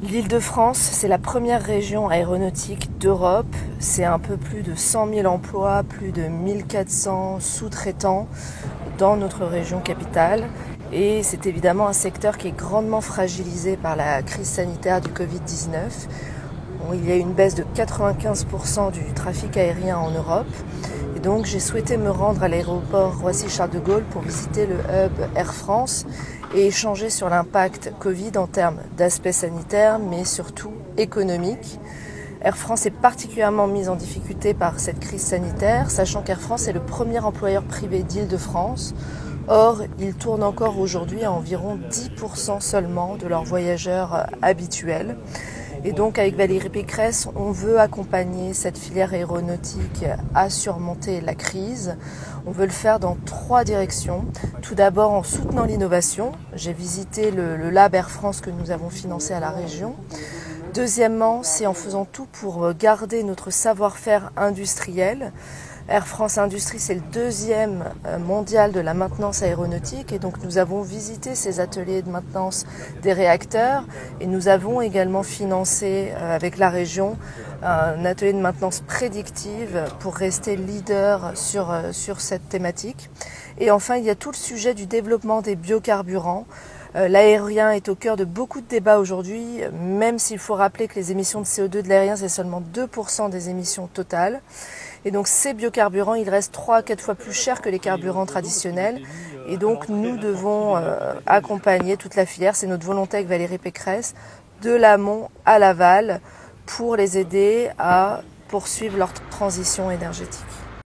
L'Île-de-France, c'est la première région aéronautique d'Europe. C'est un peu plus de 100 000 emplois, plus de 1400 sous-traitants dans notre région capitale. Et c'est évidemment un secteur qui est grandement fragilisé par la crise sanitaire du Covid-19. Il y a eu une baisse de 95% du trafic aérien en Europe. Et donc j'ai souhaité me rendre à l'aéroport Roissy-Charles de Gaulle pour visiter le hub Air France et échanger sur l'impact Covid en termes d'aspect sanitaire, mais surtout économique. Air France est particulièrement mise en difficulté par cette crise sanitaire, sachant qu'Air France est le premier employeur privé d'Île-de-France. Or, il tourne encore aujourd'hui à environ 10% seulement de leurs voyageurs habituels. Et donc avec Valérie Pécresse, on veut accompagner cette filière aéronautique à surmonter la crise. On veut le faire dans 3 directions. Tout d'abord en soutenant l'innovation. J'ai visité le Lab Air France que nous avons financé à la région. Deuxièmement, c'est en faisant tout pour garder notre savoir-faire industriel. Air France Industrie, c'est le 2e mondial de la maintenance aéronautique et donc nous avons visité ces ateliers de maintenance des réacteurs et nous avons également financé avec la région un atelier de maintenance prédictive pour rester leader sur cette thématique. Et enfin, il y a tout le sujet du développement des biocarburants. L'aérien est au cœur de beaucoup de débats aujourd'hui, même s'il faut rappeler que les émissions de CO2 de l'aérien, c'est seulement 2% des émissions totales. Et donc ces biocarburants, ils restent 3 à 4 fois plus chers que les carburants traditionnels. Et donc nous devons accompagner toute la filière, c'est notre volonté avec Valérie Pécresse, de l'amont à l'aval pour les aider à poursuivre leur transition énergétique.